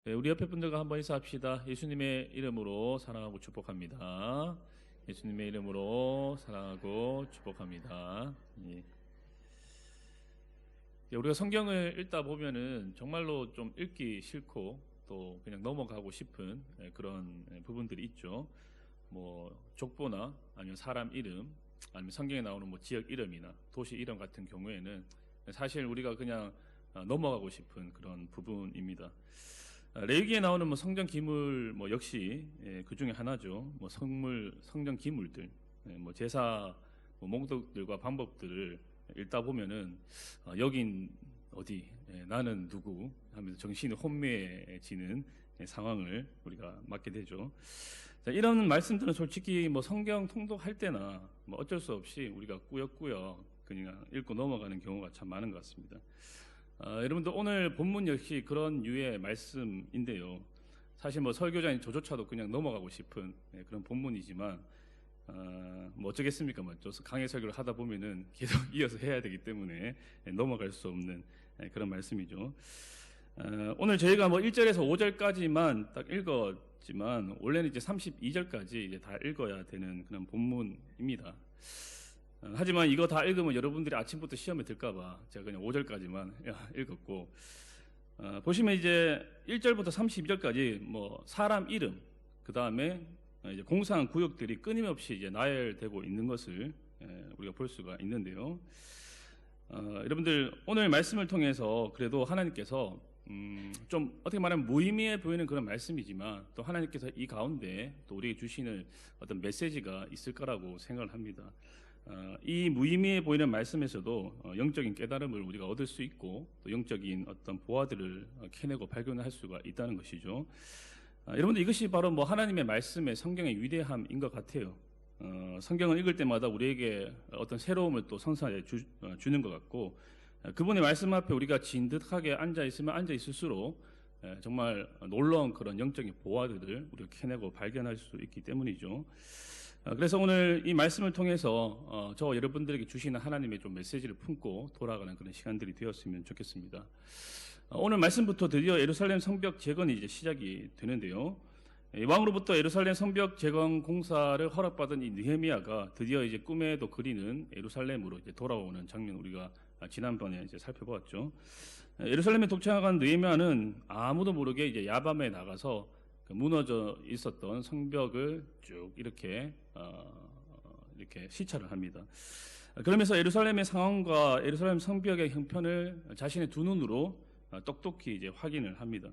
네, 우리 옆에 분들과 한번 인사합시다. 예수님의 이름으로 사랑하고 축복합니다. 예수님의 이름으로 사랑하고 축복합니다. 예. 우리가 성경을 읽다 보면은 정말로 좀 읽기 싫고 또 그냥 넘어가고 싶은 그런 부분들이 있죠. 뭐 족보나 아니면 사람 이름, 아니면 성경에 나오는 뭐 지역 이름이나 도시 이름 같은 경우에는 사실 우리가 그냥 넘어가고 싶은 그런 부분입니다. 레위기에 나오는 뭐 성전 기물 뭐 역시 그 중에 하나죠. 뭐 성전 기물들, 뭐 제사 뭐 목록들과 방법들을 읽다 보면은 여긴 어디, 나는 누구 하면서 정신이 혼미해지는 상황을 우리가 맞게 되죠. 자, 이런 말씀들은 솔직히 뭐 성경 통독할 때나 뭐 어쩔 수 없이 우리가 꾸역꾸역 그냥 읽고 넘어가는 경우가 참 많은 것 같습니다. 여러분들 오늘 본문 역시 그런 유의 말씀인데요. 사실 뭐 설교자인 저조차도 그냥 넘어가고 싶은 그런 본문이지만 뭐 어쩌겠습니까, 맞죠? 강해 설교를 하다 보면은 계속 이어서 해야 되기 때문에 넘어갈 수 없는 그런 말씀이죠. 오늘 저희가 뭐 1절에서 5절까지만 딱 읽었지만 원래는 이제 32절까지 이제 다 읽어야 되는 그런 본문입니다. 하지만 이거 다 읽으면 여러분들이 아침부터 시험에 들까봐 제가 그냥 5절까지만 읽었고, 보시면 이제 1절부터 32절까지 뭐 사람 이름, 그 다음에 이제 공사한 구역들이 끊임없이 이제 나열되고 있는 것을 우리가 볼 수가 있는데요. 여러분들 오늘 말씀을 통해서 그래도 하나님께서 좀 어떻게 말하면 무의미해 보이는 그런 말씀이지만 또 하나님께서 이 가운데 또 우리에게 주시는 어떤 메시지가 있을 거라고 생각을 합니다. 이 무의미해 보이는 말씀에서도 영적인 깨달음을 우리가 얻을 수 있고 또 영적인 어떤 보화들을 캐내고 발견할 수가 있다는 것이죠. 여러분들 이것이 바로 뭐 하나님의 말씀의 성경의 위대함인 것 같아요. 성경을 읽을 때마다 우리에게 어떤 새로움을 또 선사해 주는 것 같고, 그분의 말씀 앞에 우리가 진득하게 앉아 있으면 앉아 있을수록 정말 놀라운 그런 영적인 보화들을 우리가 캐내고 발견할 수 있기 때문이죠. 그래서 오늘 이 말씀을 통해서 저와 여러분들에게 주시는 하나님의 좀 메시지를 품고 돌아가는 그런 시간들이 되었으면 좋겠습니다. 오늘 말씀부터 드디어 예루살렘 성벽 재건이 이제 시작이 되는데요. 왕으로부터 예루살렘 성벽 재건 공사를 허락받은 이 느헤미야가 드디어 이제 꿈에도 그리는 예루살렘으로 이제 돌아오는 장면 우리가 지난번에 이제 살펴보았죠. 예루살렘에 도착한 느헤미야는 아무도 모르게 이제 야밤에 나가서 그 무너져 있었던 성벽을 쭉 이렇게 시찰을 합니다. 그러면서 예루살렘의 상황과 예루살렘 성벽의 형편을 자신의 두 눈으로 똑똑히 이제 확인을 합니다.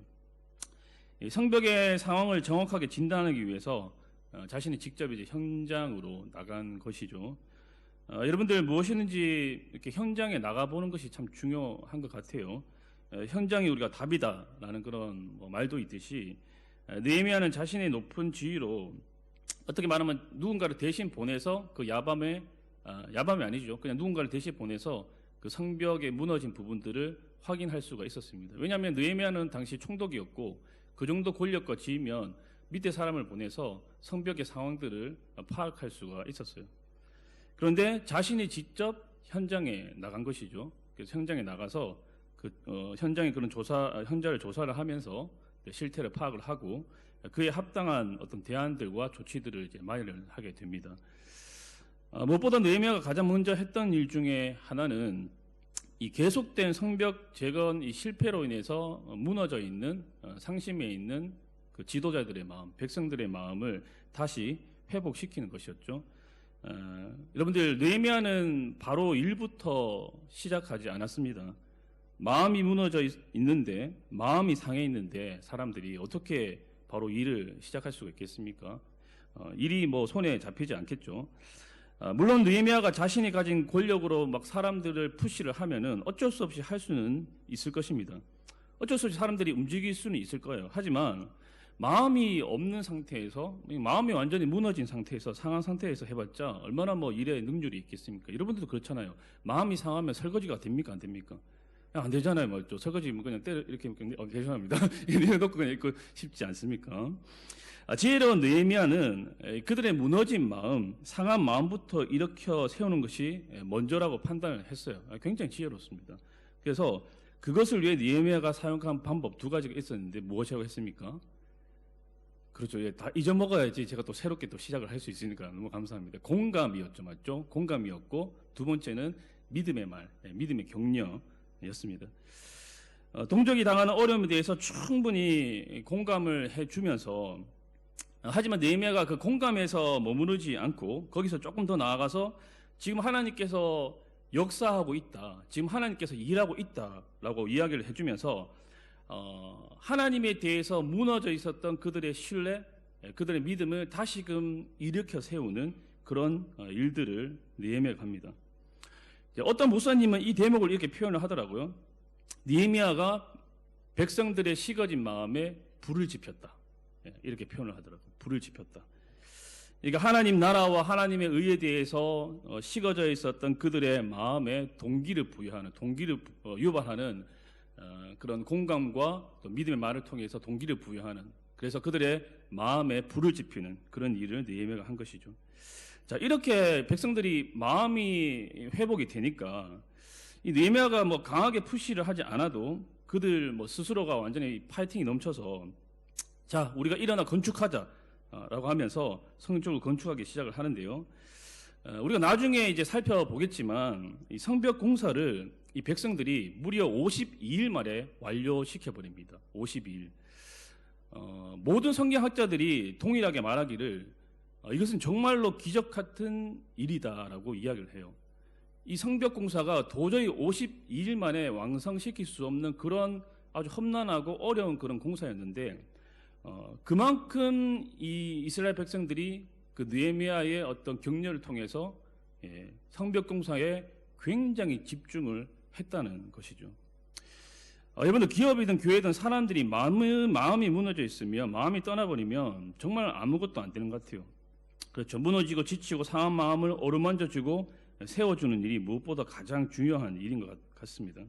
이 성벽의 상황을 정확하게 진단하기 위해서 자신이 직접 이제 현장으로 나간 것이죠. 여러분들 무엇이든지 이렇게 현장에 나가보는 것이 참 중요한 것 같아요. 현장이 우리가 답이다라는 그런 뭐 말도 있듯이 느헤미야는 자신의 높은 지위로 어떻게 말하면 누군가를 대신 보내서 그 야밤이 아니죠. 그냥 누군가를 대신 보내서 그 성벽에 무너진 부분들을 확인할 수가 있었습니다. 왜냐하면 느헤미야는 당시 총독이었고 그 정도 권력과 지위면 밑에 사람을 보내서 성벽의 상황들을 파악할 수가 있었어요. 그런데 자신이 직접 현장에 나간 것이죠. 그래서 현장에 나가서 현장의 그런 현장을 조사를 하면서 실태를 파악을 하고 그에 합당한 어떤 대안들과 조치들을 이제 마련을 하게 됩니다. 무엇보다 느헤미야가 가장 먼저 했던 일 중에 하나는 이 계속된 성벽 재건 이 실패로 인해서 무너져 있는 상심해 있는 그 지도자들의 마음, 백성들의 마음을 다시 회복시키는 것이었죠. 여러분들 느헤미야는 바로 일부터 시작하지 않았습니다. 마음이 무너져 있는데, 마음이 상해 있는데 사람들이 어떻게 바로 일을 시작할 수가 있겠습니까? 일이 뭐 손에 잡히지 않겠죠. 물론 느헤미야가 자신이 가진 권력으로 막 사람들을 푸시를 하면은 어쩔 수 없이 할 수는 있을 것입니다. 어쩔 수 없이 사람들이 움직일 수는 있을 거예요. 하지만 마음이 없는 상태에서, 마음이 완전히 무너진 상태에서, 상한 상태에서 해봤자 얼마나 뭐 일에 능률이 있겠습니까? 여러분들도 그렇잖아요. 마음이 상하면 설거지가 됩니까? 안 됩니까? 안 되잖아요, 맞죠? 설거지 그냥 때려 이렇게 죄송합니다. 내려놓고 그냥 있고 싶지 않습니까? 지혜로운 느헤미야는 그들의 무너진 마음, 상한 마음부터 일으켜 세우는 것이 먼저라고 판단을 했어요. 굉장히 지혜롭습니다. 그래서 그것을 위해 느헤미야가 사용한 방법 두 가지가 있었는데 무엇이라고 했습니까? 그렇죠. 예, 다 잊어먹어야지 제가 또 새롭게 또 시작을 할 수 있으니까 너무 감사합니다. 공감이었죠, 맞죠? 공감이었고 두 번째는 믿음의 말, 믿음의 격려였습니다. 동족이 당하는 어려움에 대해서 충분히 공감을 해주면서 하지만 느헤미야가 그 공감에서 머무르지 않고 거기서 조금 더 나아가서 지금 하나님께서 역사하고 있다, 지금 하나님께서 일하고 있다라고 이야기를 해주면서 하나님에 대해서 무너져 있었던 그들의 신뢰, 그들의 믿음을 다시금 일으켜 세우는 그런 일들을 느헤미야가 합니다. 어떤 목사님은 이 대목을 이렇게 표현을 하더라고요. 느헤미야가 백성들의 식어진 마음에 불을 지폈다, 이렇게 표현을 하더라고요. 불을 지폈다. 그러니까 하나님 나라와 하나님의 의에 대해서 식어져 있었던 그들의 마음에 동기를 부여하는, 동기를 유발하는 그런 공감과 또 믿음의 말을 통해서 동기를 부여하는, 그래서 그들의 마음에 불을 지피는 그런 일을 느헤미야가 한 것이죠. 자, 이렇게 백성들이 마음이 회복이 되니까 이 느헤미야가 뭐 강하게 푸시를 하지 않아도 그들 뭐 스스로가 완전히 파이팅이 넘쳐서 자, 우리가 일어나 건축하자 라고 하면서 성경적으로 건축하기 시작을 하는데요. 우리가 나중에 이제 살펴보겠지만 이 성벽 공사를 이 백성들이 무려 52일 만에 완료시켜 버립니다. 52일. 모든 성경학자들이 동일하게 말하기를 이것은 정말로 기적 같은 일이다라고 이야기를 해요. 이 성벽 공사가 도저히 52일 만에 완성시킬 수 없는 그런 아주 험난하고 어려운 그런 공사였는데 그만큼 이 이스라엘 백성들이 그 느헤미야의 어떤 격려를 통해서 성벽 공사에 굉장히 집중을 했다는 것이죠. 여러분들 기업이든 교회든 사람들이 마음이 무너져 있으면, 마음이 떠나버리면 정말 아무것도 안 되는 것 같아요. 그렇죠. 무너지고 지치고 상한 마음을 어루만져주고 세워주는 일이 무엇보다 가장 중요한 일인 것 같습니다.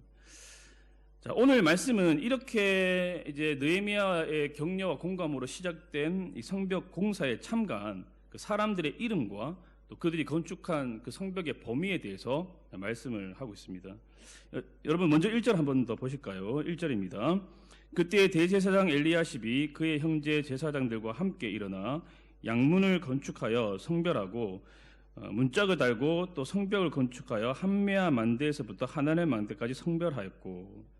자, 오늘 말씀은 이렇게 이제 느헤미야의 격려와 공감으로 시작된 이 성벽 공사에 참가한 그 사람들의 이름과 또 그들이 건축한 그 성벽의 범위에 대해서 말씀을 하고 있습니다. 여러분 먼저 1절 한번 더 보실까요? 1절입니다. 그때 대제사장 엘리야십이 그의 형제 제사장들과 함께 일어나 양문을 건축하여 성별하고 문짝을 달고 또 성벽을 건축하여 한메아 만대에서부터 하나넬 만대까지 성별하였고.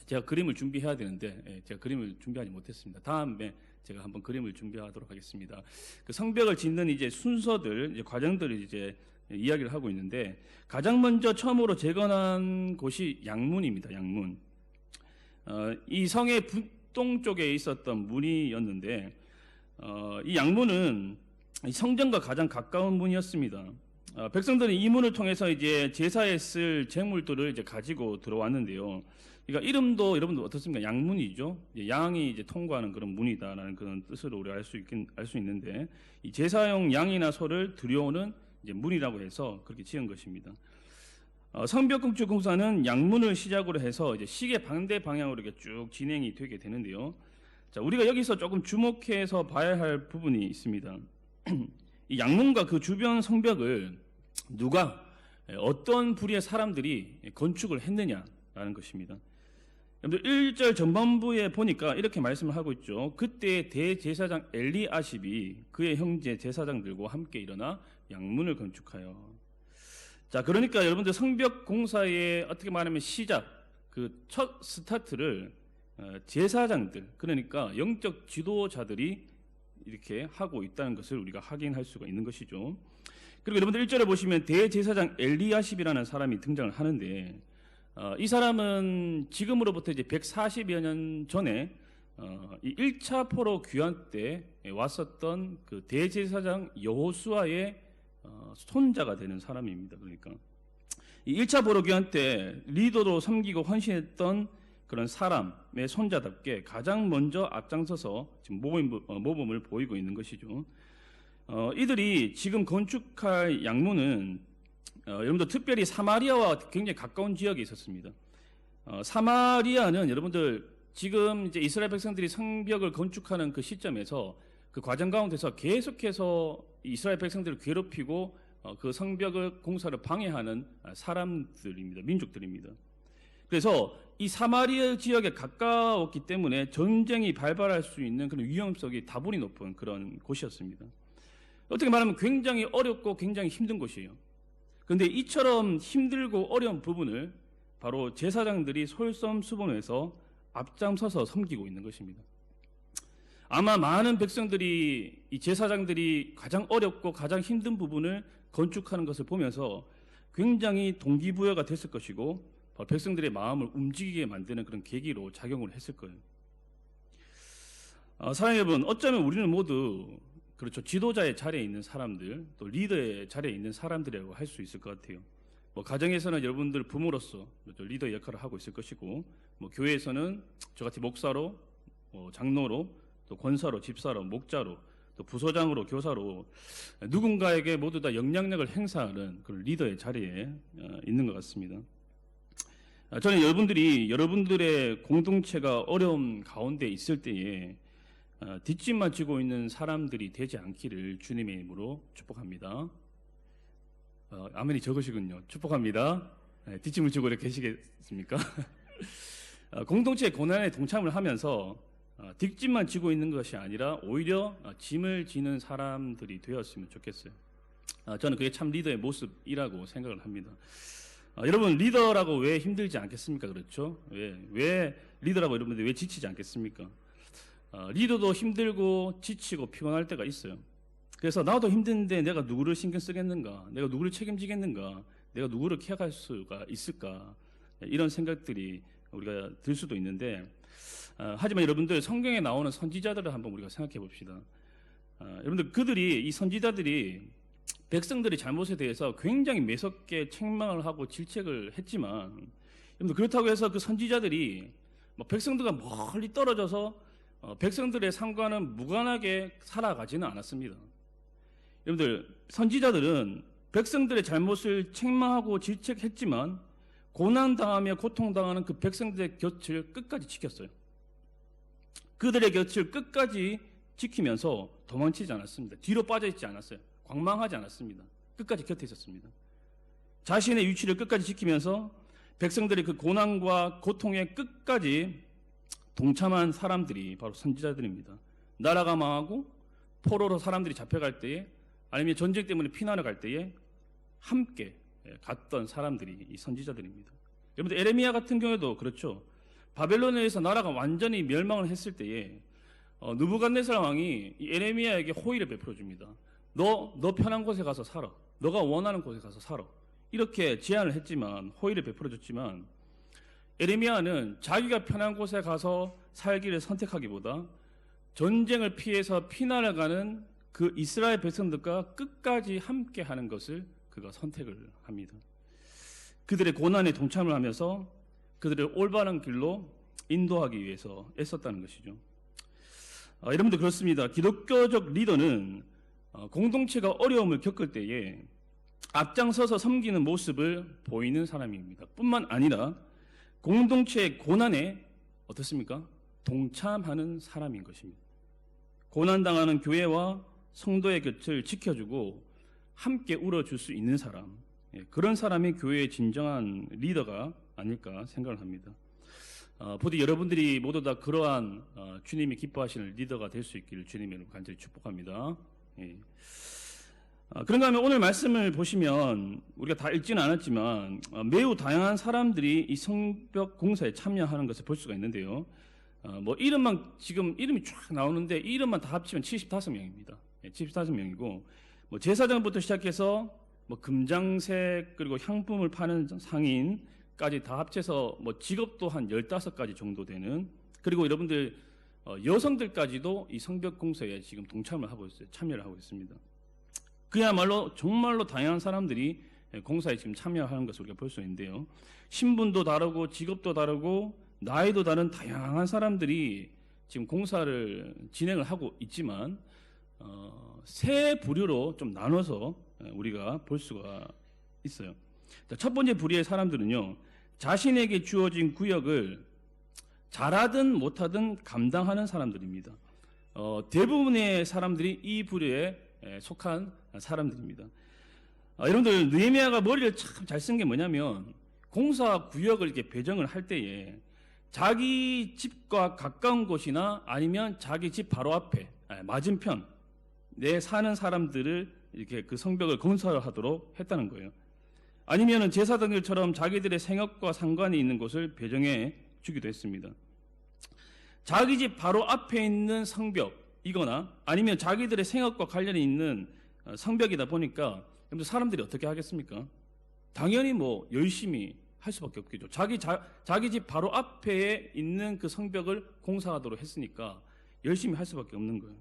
제가 그림을 준비해야 되는데 제가 그림을 준비하지 못했습니다. 다음에 제가 한번 그림을 준비하도록 하겠습니다. 그 성벽을 짓는 이제 순서들, 이제 과정들을 이제 이야기를 하고 있는데 가장 먼저 처음으로 재건한 곳이 양문입니다. 양문. 이 성의 북동쪽에 있었던 문이었는데 이 양문은 성전과 가장 가까운 문이었습니다. 백성들은 이 문을 통해서 이제 제사에 쓸 제물들을 이제 가지고 들어왔는데요. 그러니까 이름도 여러분들 어떻습니까? 양문이죠. 양이 이제 통과하는 그런 문이다라는 그런 뜻으로 우리가 알 수 있는데 이 제사용 양이나 소를 들여오는 이제 문이라고 해서 그렇게 지은 것입니다. 성벽 건축 공사는 양문을 시작으로 해서 이제 시계 반대 방향으로 이렇게 쭉 진행이 되게 되는데요. 자, 우리가 여기서 조금 주목해서 봐야 할 부분이 있습니다. 이 양문과 그 주변 성벽을 누가 어떤 부류의 사람들이 건축을 했느냐라는 것입니다. 1절 전반부에 보니까 이렇게 말씀을 하고 있죠. 그때 대제사장 엘리아십이 그의 형제 제사장들과 함께 일어나 양문을 건축하여. 자, 그러니까 여러분들 성벽 공사의 어떻게 말하면 시작, 그 첫 스타트를 제사장들, 그러니까 영적 지도자들이 이렇게 하고 있다는 것을 우리가 확인할 수가 있는 것이죠. 그리고 여러분들 1절에 보시면 대제사장 엘리야십이라는 사람이 등장을 하는데 이 사람은 지금으로부터 이제 140여 년 전에 이 1차 포로 귀환 때 왔었던 그 대제사장 여호수아의 손자가 되는 사람입니다. 그러니까 이 1차 포로 귀환 때 리더로 섬기고 헌신했던 그런 사람의 손자답게 가장 먼저 앞장서서 지금 모범을 보이고 있는 것이죠. 이들이 지금 건축할 양문은 여러분들 특별히 사마리아와 굉장히 가까운 지역에 있었습니다. 사마리아는 여러분들 지금 이제 이스라엘 백성들이 성벽을 건축하는 그 시점에서 그 과정 가운데서 계속해서 이스라엘 백성들을 괴롭히고 그 성벽을 공사를 방해하는 사람들입니다. 민족들입니다. 그래서 이 사마리아 지역에 가까웠기 때문에 전쟁이 발발할 수 있는 그런 위험성이 다분히 높은 그런 곳이었습니다. 어떻게 말하면 굉장히 어렵고 굉장히 힘든 곳이에요. 그런데 이처럼 힘들고 어려운 부분을 바로 제사장들이 솔선수범해서 앞장서서 섬기고 있는 것입니다. 아마 많은 백성들이 이 제사장들이 가장 어렵고 가장 힘든 부분을 건축하는 것을 보면서 굉장히 동기부여가 됐을 것이고 백성들의 마음을 움직이게 만드는 그런 계기로 작용을 했을 거예요. 사랑하는 여러분, 어쩌면 우리는 모두 그렇죠, 지도자의 자리에 있는 사람들, 또 리더의 자리에 있는 사람들이라고 할 수 있을 것 같아요. 가정에서는 여러분들 부모로서 리더 역할을 하고 있을 것이고, 교회에서는 저같이 목사로, 장로로, 또 권사로, 집사로, 목자로, 또 부소장으로, 교사로 누군가에게 모두 다 영향력을 행사하는 그런 리더의 자리에 있는 것 같습니다. 저는 여러분들의 공동체가 어려움 가운데 있을 때에 뒷짐만 지고 있는 사람들이 되지 않기를 주님의 이름으로 축복합니다. 아멘이 적으시군요. 축복합니다. 뒷짐을 지고 이렇게 계시겠습니까? 공동체의 고난에 동참을 하면서 뒷짐만 지고 있는 것이 아니라 오히려 짐을 지는 사람들이 되었으면 좋겠어요. 저는 그게 참 리더의 모습이라고 생각을 합니다. 여러분, 리더라고 왜 힘들지 않겠습니까? 그렇죠? 왜 리더라고 여러분들 왜 지치지 않겠습니까? 리더도 힘들고 지치고 피곤할 때가 있어요. 그래서 나도 힘든데 내가 누구를 신경 쓰겠는가? 내가 누구를 책임지겠는가? 내가 누구를 케어할 수가 있을까? 이런 생각들이 우리가 들 수도 있는데, 하지만 여러분들 성경에 나오는 선지자들을 한번 우리가 생각해 봅시다. 여러분들 이 선지자들이 백성들의 잘못에 대해서 굉장히 매섭게 책망을 하고 질책을 했지만, 여러분들 그렇다고 해서 그 선지자들이 백성들과 멀리 떨어져서 백성들의 상관은 무관하게 살아가지는 않았습니다. 여러분들, 선지자들은 백성들의 잘못을 책망하고 질책했지만 고난당하며 고통당하는 그 백성들의 곁을 끝까지 지켰어요. 그들의 곁을 끝까지 지키면서 도망치지 않았습니다. 뒤로 빠져있지 않았어요. 광망하지 않았습니다. 끝까지 곁에 있었습니다. 자신의 위치를 끝까지 지키면서 백성들의 그 고난과 고통에 끝까지 동참한 사람들이 바로 선지자들입니다. 나라가 망하고 포로로 사람들이 잡혀갈 때에, 아니면 전쟁 때문에 피난을 갈 때에 함께 갔던 사람들이 이 선지자들입니다. 여러분들, 에레미야 같은 경우에도 그렇죠. 바벨론에서 나라가 완전히 멸망을 했을 때에 느부갓네살 왕이 이 에레미야에게 호의를 베풀어 줍니다. 너 편한 곳에 가서 살아. 너가 원하는 곳에 가서 살아. 이렇게 제안을 했지만, 호의를 베풀어 줬지만, 에레미야는 자기가 편한 곳에 가서 살기를 선택하기보다 전쟁을 피해서 피난을 가는 그 이스라엘 백성들과 끝까지 함께 하는 것을 그가 선택을 합니다. 그들의 고난에 동참을 하면서 그들을 올바른 길로 인도하기 위해서 애썼다는 것이죠. 여러분들, 그렇습니다. 기독교적 리더는 공동체가 어려움을 겪을 때에 앞장서서 섬기는 모습을 보이는 사람입니다. 뿐만 아니라 공동체의 고난에 어떻습니까? 동참하는 사람인 것입니다. 고난당하는 교회와 성도의 곁을 지켜주고 함께 울어줄 수 있는 사람, 그런 사람이 교회의 진정한 리더가 아닐까 생각을 합니다. 부디 여러분들이 모두 다 그러한 주님이 기뻐하시는 리더가 될 수 있기를 주님의 간절히 축복합니다. 그런가 하면 오늘 말씀을 보시면 우리가 다 읽지는 않았지만 매우 다양한 사람들이 이 성벽 공사에 참여하는 것을 볼 수가 있는데요. 이름만, 지금 이름이 쫙 나오는데 이 이름만 다 합치면 75명입니다. 75명이고, 제사장부터 시작해서 금장색, 그리고 향품을 파는 상인까지 다 합쳐서 직업도 한 15가지 정도 되는, 그리고 여러분들 여성들까지도 이 성벽 공사에 지금 동참을 하고 있어요. 참여를 하고 있습니다. 그야말로 정말로 다양한 사람들이 공사에 지금 참여하는 것을 우리가 볼 수 있는데요. 신분도 다르고 직업도 다르고 나이도 다른 다양한 사람들이 지금 공사를 진행을 하고 있지만 세 부류로 좀 나눠서 우리가 볼 수가 있어요. 첫 번째 부류의 사람들은요, 자신에게 주어진 구역을 잘하든 못하든 감당하는 사람들입니다. 대부분의 사람들이 이 부류에 속한 사람들입니다. 여러분들, 느헤미야가 머리를 참 잘 쓴 게 뭐냐면 공사 구역을 이렇게 배정을 할 때에 자기 집과 가까운 곳이나 아니면 자기 집 바로 앞에 맞은편 내 사는 사람들을 이렇게 그 성벽을 건설하도록 했다는 거예요. 아니면은 제사장들처럼 자기들의 생업과 상관이 있는 곳을 배정해 주기도 했습니다. 자기 집 바로 앞에 있는 성벽이거나 아니면 자기들의 생업과 관련이 있는 성벽이다 보니까 사람들이 어떻게 하겠습니까? 당연히 뭐 열심히 할 수밖에 없겠죠. 자기 집 바로 앞에 있는 그 성벽을 공사하도록 했으니까 열심히 할 수밖에 없는 거예요.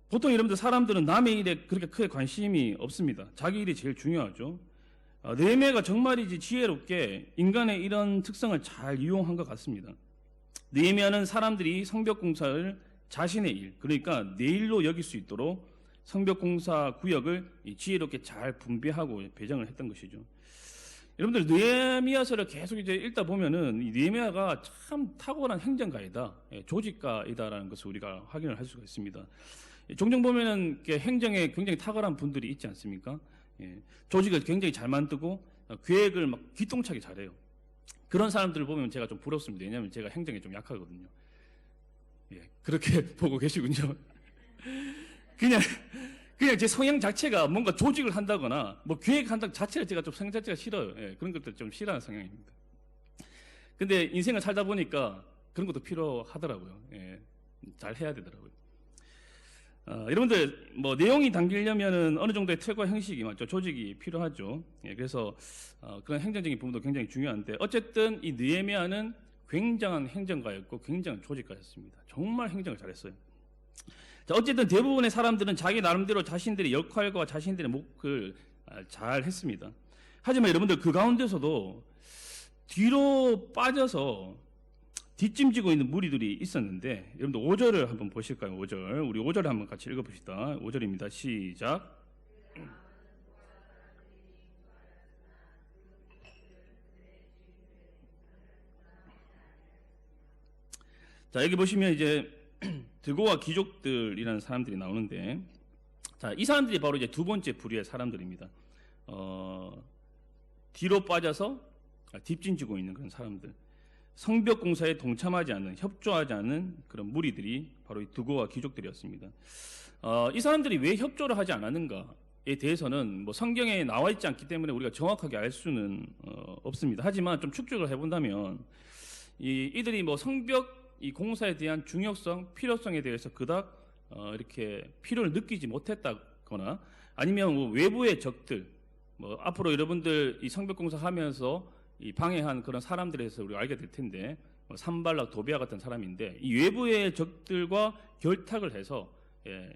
보통 여러분들 사람들은 남의 일에 그렇게 크게 관심이 없습니다. 자기 일이 제일 중요하죠. 느헤미야가 정말이지 지혜롭게 인간의 이런 특성을 잘 이용한 것 같습니다. 느헤미야는 사람들이 성벽 공사를 자신의 일, 그러니까 내 일로 여길 수 있도록 성벽 공사 구역을 지혜롭게 잘 분배하고 배정을 했던 것이죠. 여러분들 느헤미야서를 계속 이제 읽다 보면은 이 느헤미야가 참 탁월한 행정가이다, 조직가이다라는 것을 우리가 확인을 할 수가 있습니다. 종종 보면은 행정에 굉장히 탁월한 분들이 있지 않습니까? 조직을 굉장히 잘 만들고 계획을 막 기똥차게 잘해요. 그런 사람들을 보면 제가 좀 부럽습니다. 왜냐하면 제가 행정에 좀 약하거든요. 그렇게 보고 계시군요. 그냥 제 성향 자체가 뭔가 조직을 한다거나 뭐 계획한다는 자체를 제가 좀 성향 자체가 싫어요. 그런 것들 좀 싫어하는 성향입니다. 근데 인생을 살다 보니까 그런 것도 필요하더라고요. 잘 해야 되더라고요. 여러분들 뭐 내용이 담기려면은 어느 정도의 틀과 형식이 맞죠. 조직이 필요하죠. 그래서 그런 행정적인 부분도 굉장히 중요한데 어쨌든 이 느헤미야는 굉장한 행정가였고 굉장한 조직가였습니다. 정말 행정을 잘했어요. 자, 어쨌든 대부분의 사람들은 자기 나름대로 자신들의 역할과 자신들의 몫을 잘 했습니다. 하지만 여러분들 그 가운데서도 뒤로 빠져서 뒷짐지고 있는 무리들이 있었는데 여러분들 5절을 한번 보실까요? 5절. 우리 5절을 한번 같이 읽어봅시다. 5절입니다. 시작. 자, 여기 보시면 이제 드고와 귀족들이라는 사람들이 나오는데, 자, 이 사람들이 바로 이제 두 번째 부류의 사람들입니다. 뒤로 빠져서 뒷짐지고 있는 그런 사람들. 성벽 공사에 동참하지 않는, 협조하지 않는 그런 무리들이 바로 이 드고와 귀족들이었습니다. 이 사람들이 왜 협조를 하지 않았는가에 대해서는 뭐 성경에 나와 있지 않기 때문에 우리가 정확하게 알 수는 없습니다. 하지만 좀 축적을 해본다면 이들이 뭐 성벽 이 공사에 대한 중요성, 필요성에 대해서 그닥 이렇게 필요를 느끼지 못했다거나 아니면 뭐 외부의 적들, 뭐 앞으로 여러분들 이 성벽 공사하면서 이 방해한 그런 사람들에 대해서 우리가 알게 될 텐데 산발락, 도비아 같은 사람인데 이 외부의 적들과 결탁을 해서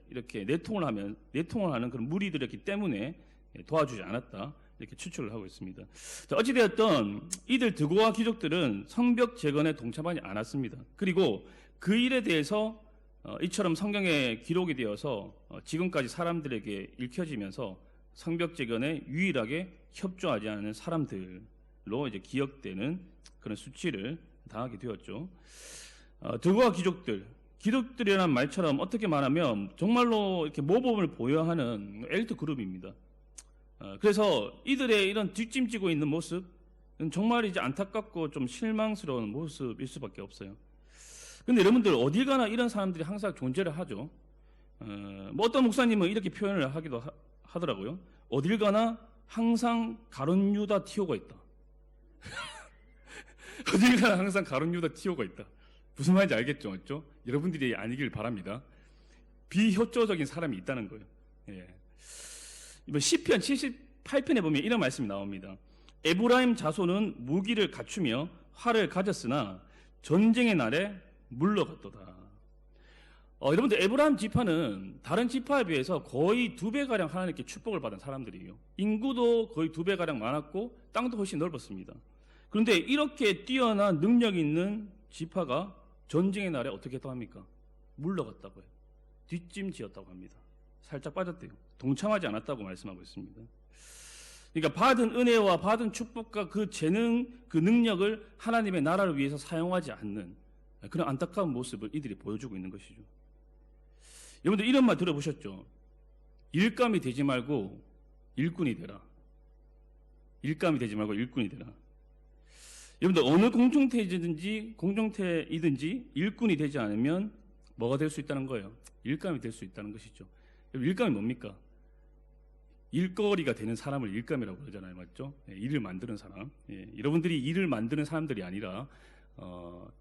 이렇게 내통을 하는 그런 무리들이었기 때문에 도와주지 않았다. 이렇게 추측을 하고 있습니다. 자, 어찌되었든 이들 드고와 귀족들은 성벽 재건에 동참하지 않았습니다. 그리고 그 일에 대해서 이처럼 성경에 기록이 되어서 지금까지 사람들에게 읽혀지면서 성벽 재건에 유일하게 협조하지 않는 사람들로 이제 기억되는 그런 수치를 당하게 되었죠. 드고와 귀족들이라는 말처럼 어떻게 말하면 정말로 이렇게 모범을 보여하는 엘리트 그룹입니다. 그래서 이들의 이런 뒷짐지고 있는 모습은 정말 이제 안타깝고 좀 실망스러운 모습일 수밖에 없어요. 근데 여러분들 어딜 가나 이런 사람들이 항상 존재를 하죠. 뭐 어떤 목사님은 이렇게 표현을 하기도 하더라고요. 어딜 가나 항상 가룟 유다 티오가 있다. 어딜 가나 항상 가룟 유다 티오가 있다. 무슨 말인지 알겠죠? 맞죠? 여러분들이 아니길 바랍니다. 비협조적인 사람이 있다는 거예요. 이번 시편 78편에 보면 이런 말씀이 나옵니다. 에브라임 자손은 무기를 갖추며 활을 가졌으나 전쟁의 날에 물러갔도다. 여러분들 에브라임 지파는 다른 지파에 비해서 거의 2배가량 하나님께 축복을 받은 사람들이에요. 인구도 거의 2배가량 많았고 땅도 훨씬 넓었습니다. 그런데 이렇게 뛰어난 능력 있는 지파가 전쟁의 날에 어떻게 했다고 합니까? 물러갔다고 해요. 뒷짐지었다고 합니다. 살짝 빠졌대요. 동참하지 않았다고 말씀하고 있습니다. 그러니까 받은 은혜와 받은 축복과 그 재능, 그 능력을 하나님의 나라를 위해서 사용하지 않는 그런 안타까운 모습을 이들이 보여주고 있는 것이죠. 여러분들 이런 말 들어보셨죠? 일감이 되지 말고 일꾼이 되라. 일감이 되지 말고 일꾼이 되라. 여러분들 어느 공동체이든지 일꾼이 되지 않으면 뭐가 될 수 있다는 거예요? 일감이 될 수 있다는 것이죠. 일감이 뭡니까? 일거리가 되는 사람을 일감이라고 그러잖아요, 맞죠? 예, 일을 만드는 사람. 예, 여러분들이 일을 만드는 사람들이 아니라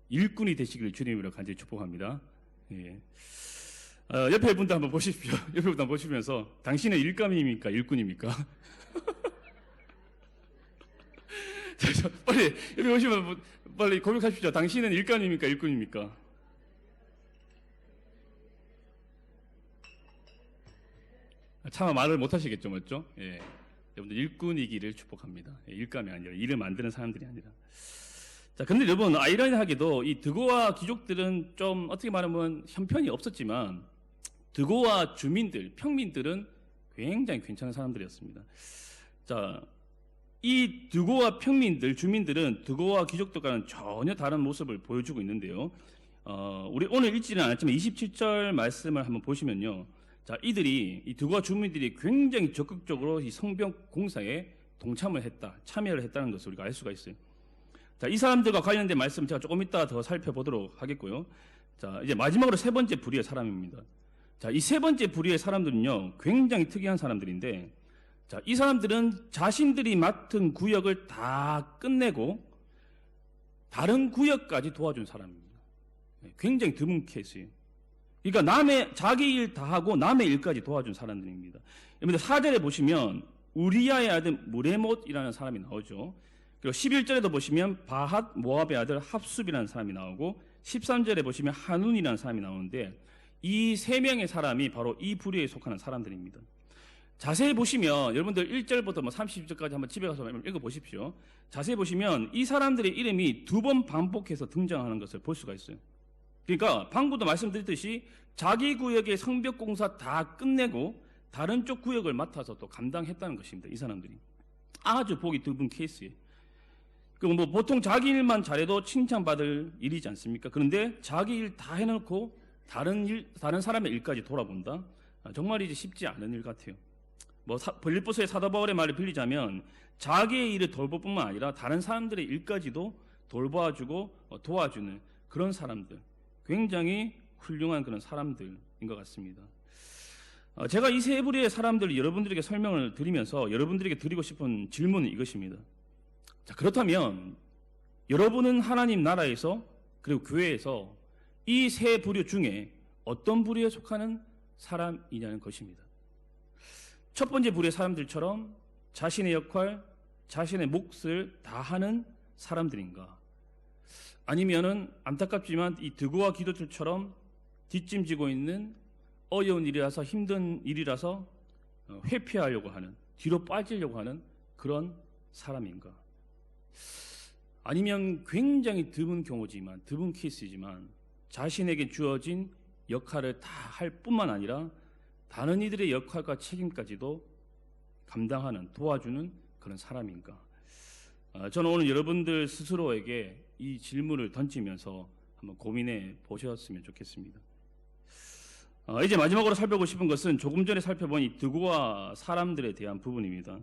일꾼이 되시기를 주님으로 간절히 축복합니다. 예. 옆에 분들 한번 보십시오. 옆에 분들 한번 보시면서 당신은 일감입니까, 일꾼입니까? 빨리 옆에 보시면 빨리 고백하십시오. 당신은 일감입니까, 일꾼입니까? 차마 말을 못 하시겠죠, 맞죠? 예. 여러분들 일꾼이기를 축복합니다. 예, 일감이 아니라 일을 만드는 사람들이 아니라. 자, 근데 여러분 아이러니하게도 이 드고와 귀족들은 좀 어떻게 말하면 형편이 없었지만 드고와 주민들, 평민들은 굉장히 괜찮은 사람들이었습니다. 자, 이 드고와 평민들, 주민들은 드고와 귀족들과는 전혀 다른 모습을 보여주고 있는데요. 우리 오늘 읽지는 않았지만 27절 말씀을 한번 보시면요. 자, 이 드고와 주민들이 굉장히 적극적으로 이 성벽 공사에 참여를 했다는 것을 우리가 알 수가 있어요. 자, 이 사람들과 관련된 말씀 제가 조금 이따 더 살펴보도록 하겠고요. 자, 이제 마지막으로 세 번째 부류의 사람입니다. 자, 이 세 번째 부류의 사람들은요, 굉장히 특이한 사람들인데, 자, 이 사람들은 자신들이 맡은 구역을 다 끝내고 다른 구역까지 도와준 사람입니다. 굉장히 드문 케이스예요. 그러니까 자기 일 다 하고 남의 일까지 도와준 사람들입니다. 여러분들 4절에 보시면 우리야의 아들 무레못이라는 사람이 나오죠. 그리고 11절에도 보시면 바핫 모압의 아들 합숲이라는 사람이 나오고 13절에 보시면 한운이라는 사람이 나오는데 이 세 명의 사람이 바로 이 부류에 속하는 사람들입니다. 자세히 보시면 여러분들 1절부터 30절까지 한번 집에 가서 읽어보십시오. 자세히 보시면 이 사람들의 이름이 두 번 반복해서 등장하는 것을 볼 수가 있어요. 그러니까 방금도 말씀드렸듯이 자기 구역의 성벽 공사 다 끝내고 다른 쪽 구역을 맡아서 또 감당했다는 것입니다. 이 사람들이 아주 보기 드문 케이스예요. 뭐 보통 자기 일만 잘해도 칭찬받을 일이지 않습니까? 그런데 자기 일 다 해놓고 다른 사람의 일까지 돌아본다. 정말 이제 쉽지 않은 일 같아요. 빌립보서의 사도 바울의 말을 빌리자면 자기의 일을 돌볼 뿐만 아니라 다른 사람들의 일까지도 돌봐주고 도와주는 그런 사람들, 굉장히 훌륭한 그런 사람들인 것 같습니다. 제가 이 세 부류의 사람들을 여러분들에게 설명을 드리면서 여러분들에게 드리고 싶은 질문은 이것입니다. 자, 그렇다면 여러분은 하나님 나라에서 그리고 교회에서 이 세 부류 중에 어떤 부류에 속하는 사람이냐는 것입니다. 첫 번째 부류의 사람들처럼 자신의 역할, 자신의 몫을 다하는 사람들인가? 아니면은 안타깝지만 이 드고와 기도들처럼 뒷짐지고 있는 어려운 일이라서 힘든 일이라서 회피하려고 하는, 뒤로 빠지려고 하는 그런 사람인가? 아니면 굉장히 드문 케이스지만 자신에게 주어진 역할을 다 할 뿐만 아니라 다른 이들의 역할과 책임까지도 감당하는, 도와주는 그런 사람인가? 저는 오늘 여러분들 스스로에게 이 질문을 던지면서 한번 고민해 보셨으면 좋겠습니다. 이제 마지막으로 살펴보고 싶은 것은 조금 전에 살펴본 이 드고와 사람들에 대한 부분입니다.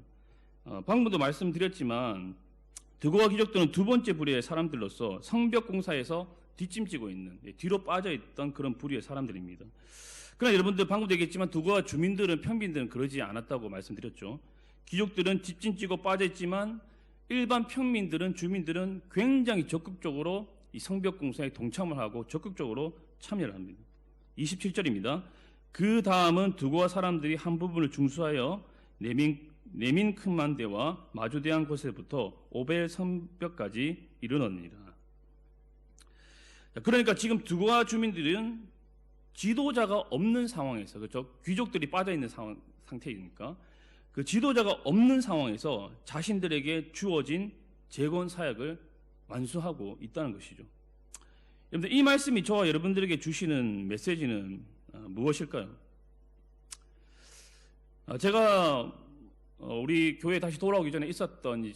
방금도 말씀드렸지만 드고와 귀족들은 두 번째 부류의 사람들로서 성벽 공사에서 뒷짐지고 있는, 뒤로 빠져있던 그런 부류의 사람들입니다. 그러나 여러분들 방금도 얘기했지만 드고와 주민들은, 평민들은 그러지 않았다고 말씀드렸죠. 귀족들은 뒷짐지고 빠져있지만 일반 평민들은, 주민들은 굉장히 적극적으로 이 성벽 공사에 동참을 하고 적극적으로 참여를 합니다. 27절입니다. 그 다음은 드고와 사람들이 한 부분을 중수하여 네민 큰만대와 마주대한 곳에부터 오벨 성벽까지 이르렀느니라. 그러니까 지금 드고와 주민들은 지도자가 없는 상황에서, 그렇죠? 귀족들이 빠져 있는 상태이니까 그 지도자가 없는 상황에서 자신들에게 주어진 재건 사역을 완수하고 있다는 것이죠. 여러분들, 이 말씀이 저와 여러분들에게 주시는 메시지는 무엇일까요? 제가 우리 교회 다시 돌아오기 전에 있었던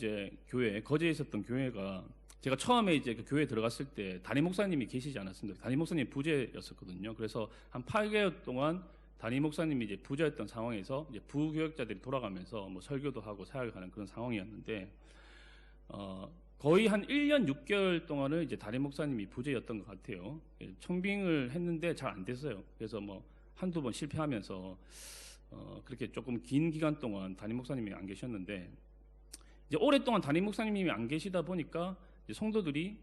거제에 있었던 교회가, 제가 처음에 이제 그 교회에 들어갔을 때 담임 목사님이 계시지 않았습니다. 담임 목사님 부재였었거든요. 그래서 한 8개월 동안 담임 목사님이 이제 부자였던 상황에서 이제 부교역자들이 돌아가면서 뭐 설교도 하고 사역하는 그런 상황이었는데 거의 한 1년 6개월 동안을 이제 담임 목사님이 부재였던 것 같아요. 청빙을 했는데 잘 안 됐어요. 그래서 뭐 한두 번 실패하면서 그렇게 조금 긴 기간 동안 담임 목사님이 안 계셨는데 이제 오랫동안 담임 목사님이 안 계시다 보니까 이제 성도들이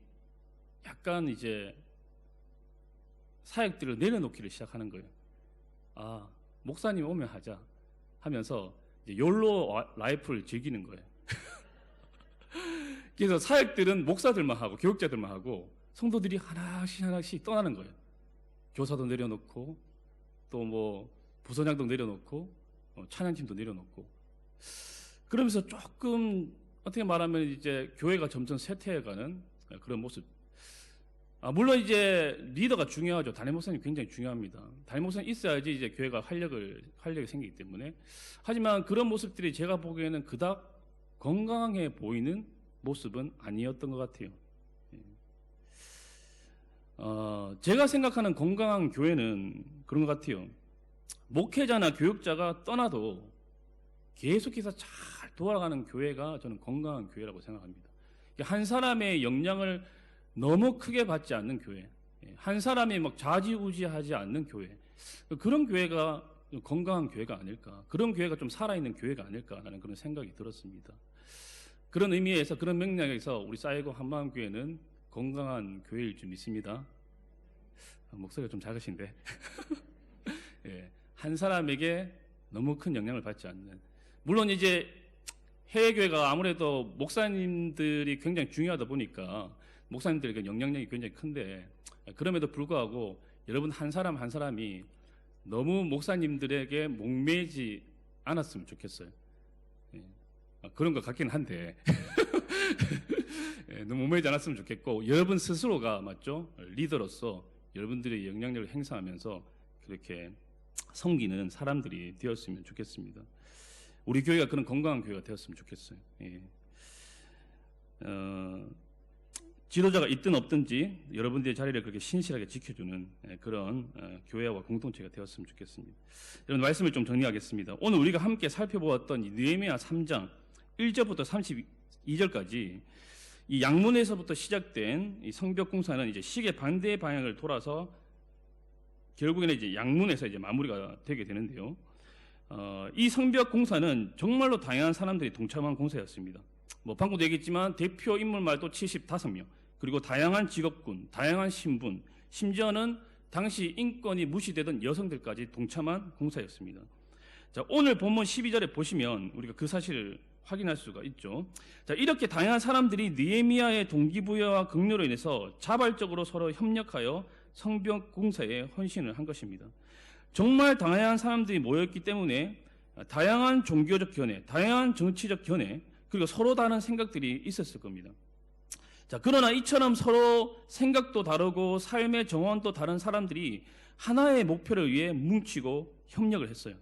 약간 이제 사역들을 내려놓기를 시작하는 거예요. 아, 목사님 오면 하자 하면서 이제 욜로 라이프를 즐기는 거예요. 그래서 사역들은 목사들만 하고 교육자들만 하고 성도들이 하나씩 떠나는 거예요. 교사도 내려놓고 또 뭐 부서장도 내려놓고 찬양팀도 내려놓고 그러면서 조금 어떻게 말하면 이제 교회가 점점 쇠퇴해가는 그런 모습. 물론 이제 리더가 중요하죠. 담임 목사님 굉장히 중요합니다. 담임 목사님 있어야지 이제 교회가 활력이 생기기 때문에. 하지만 그런 모습들이 제가 보기에는 그닥 건강해 보이는 모습은 아니었던 것 같아요. 제가 생각하는 건강한 교회는 그런 것 같아요. 목회자나 교육자가 떠나도 계속해서 잘 돌아가는 교회가 저는 건강한 교회라고 생각합니다. 한 사람의 영향을 너무 크게 받지 않는 교회, 한 사람이 막 좌지우지하지 않는 교회, 그런 교회가 건강한 교회가 아닐까, 그런 교회가 좀 살아있는 교회가 아닐까라는 그런 생각이 들었습니다. 그런 의미에서, 그런 맥락에서 우리 사이고 한마음교회는 건강한 교회일 줄 믿습니다. 목소리가 좀 작으신데 예, 한 사람에게 너무 큰 영향을 받지 않는, 물론 이제 해외교회가 아무래도 목사님들이 굉장히 중요하다 보니까 목사님들에게 영향력이 굉장히 큰데, 그럼에도 불구하고 여러분 한 사람 한 사람이 너무 목사님들에게 목매지 않았으면 좋겠어요. 그런 것 같긴 한데 너무 목매지 않았으면 좋겠고, 여러분 스스로가 맞죠? 리더로서 여러분들의 영향력을 행사하면서 그렇게 섬기는 사람들이 되었으면 좋겠습니다. 우리 교회가 그런 건강한 교회가 되었으면 좋겠어요. 지도자가 있든 없든지 여러분들의 자리를 그렇게 신실하게 지켜주는 그런 교회와 공동체가 되었으면 좋겠습니다. 여러분, 말씀을 좀 정리하겠습니다. 오늘 우리가 함께 살펴보았던 이 느헤미야 3장 1절부터 32절까지 이 양문에서부터 시작된 이 성벽 공사는 이제 시계 반대 방향을 돌아서 결국에는 이제 양문에서 이제 마무리가 되게 되는데요. 이 성벽 공사는 정말로 다양한 사람들이 동참한 공사였습니다. 뭐 방금도 얘기했지만 대표 인물 말도 75명, 그리고 다양한 직업군, 다양한 신분, 심지어는 당시 인권이 무시되던 여성들까지 동참한 공사였습니다. 자, 오늘 본문 12절에 보시면 우리가 그 사실을 확인할 수가 있죠. 자, 이렇게 다양한 사람들이 느헤미야의 동기부여와 긍휼로 인해서 자발적으로 서로 협력하여 성벽 공사에 헌신을 한 것입니다. 정말 다양한 사람들이 모였기 때문에 다양한 종교적 견해, 다양한 정치적 견해, 그리고 서로 다른 생각들이 있었을 겁니다. 자, 그러나 이처럼 서로 생각도 다르고 삶의 정원도 다른 사람들이 하나의 목표를 위해 뭉치고 협력을 했어요.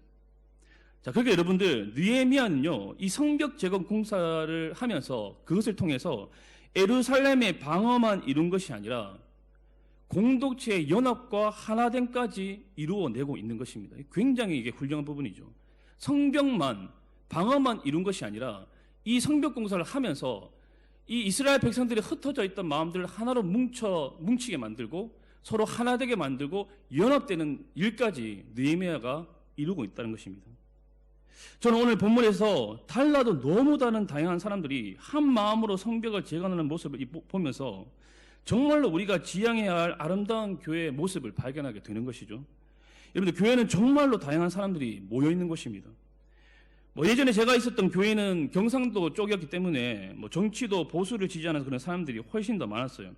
자, 그러니까 여러분들, 느헤미야는요, 이 성벽 재건 공사를 하면서 그것을 통해서 예루살렘의 방어만 이룬 것이 아니라 공동체의 연합과 하나됨까지 이루어내고 있는 것입니다. 굉장히 이게 훌륭한 부분이죠. 성벽만, 방어만 이룬 것이 아니라 이 성벽 공사를 하면서 이 이스라엘 백성들이 흩어져 있던 마음들을 하나로 뭉치게 만들고 서로 하나 되게 만들고 연합되는 일까지 느헤미야가 이루고 있다는 것입니다. 저는 오늘 본문에서 달라도 너무 다른 다양한 사람들이 한 마음으로 성벽을 재건하는 모습을 보면서 정말로 우리가 지향해야 할 아름다운 교회의 모습을 발견하게 되는 것이죠. 여러분들, 교회는 정말로 다양한 사람들이 모여 있는 곳입니다. 뭐 예전에 제가 있었던 교회는 경상도 쪽이었기 때문에 뭐 정치도 보수를 지지하는 그런 사람들이 훨씬 더 많았어요.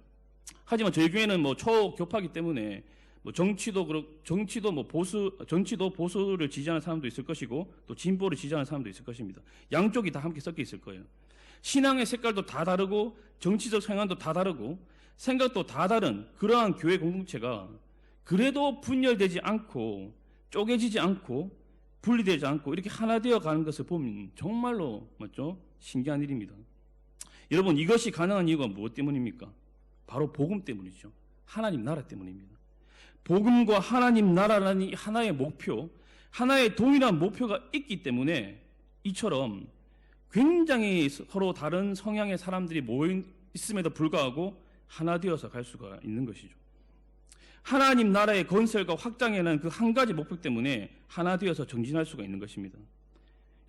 하지만 저희 교회는 뭐 초교파이기 때문에 뭐 정치도 보수를 지지하는 사람도 있을 것이고 또 진보를 지지하는 사람도 있을 것입니다. 양쪽이 다 함께 섞여 있을 거예요. 신앙의 색깔도 다 다르고 정치적 성향도 다 다르고 생각도 다 다른 그러한 교회 공동체가 그래도 분열되지 않고 쪼개지지 않고 분리되지 않고 이렇게 하나 되어 가는 것을 보면 정말로 맞죠? 신기한 일입니다. 여러분, 이것이 가능한 이유가 무엇 때문입니까? 바로 복음 때문이죠. 하나님 나라 때문입니다. 복음과 하나님 나라라는 하나의 목표, 하나의 동일한 목표가 있기 때문에 이처럼 굉장히 서로 다른 성향의 사람들이 모여 있음에도 불구하고 하나 되어서 갈 수가 있는 것이죠. 하나님 나라의 건설과 확장에는 그 한 가지 목표 때문에 하나 되어서 정진할 수가 있는 것입니다.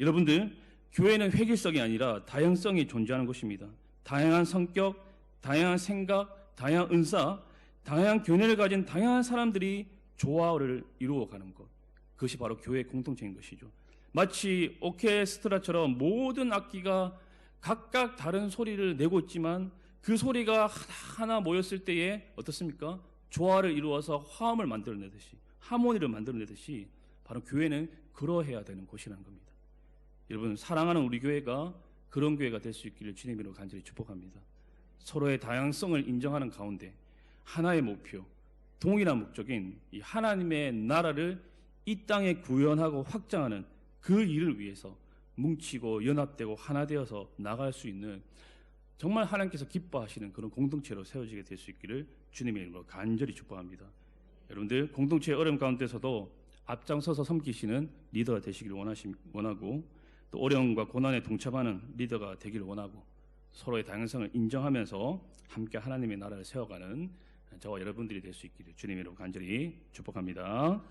여러분들, 교회는 획일성이 아니라 다양성이 존재하는 것입니다. 다양한 성격, 다양한 생각, 다양한 은사, 다양한 견해를 가진 다양한 사람들이 조화를 이루어가는 것, 그것이 바로 교회의 공동체인 것이죠. 마치 오케스트라처럼 모든 악기가 각각 다른 소리를 내고 있지만 그 소리가 하나하나 모였을 때에 어떻습니까? 조화를 이루어서 화음을 만들어내듯이, 하모니를 만들어내듯이 바로 교회는 그러해야 되는 곳이라는 겁니다. 여러분, 사랑하는 우리 교회가 그런 교회가 될 수 있기를 주님으로 간절히 축복합니다. 서로의 다양성을 인정하는 가운데 하나의 목표, 동일한 목적인 이 하나님의 나라를 이 땅에 구현하고 확장하는 그 일을 위해서 뭉치고 연합되고 하나 되어서 나갈 수 있는 정말 하나님께서 기뻐하시는 그런 공동체로 세워지게 될 수 있기를 주님의 이름으로 간절히 축복합니다. 여러분들, 공동체의 어려움 가운데서도 앞장서서 섬기시는 리더가 되시기를 원하고, 또 어려움과 고난에 동참하는 리더가 되기를 원하고, 서로의 다양성을 인정하면서 함께 하나님의 나라를 세워가는 저와 여러분들이 될 수 있기를 주님의 이름으로 간절히 축복합니다.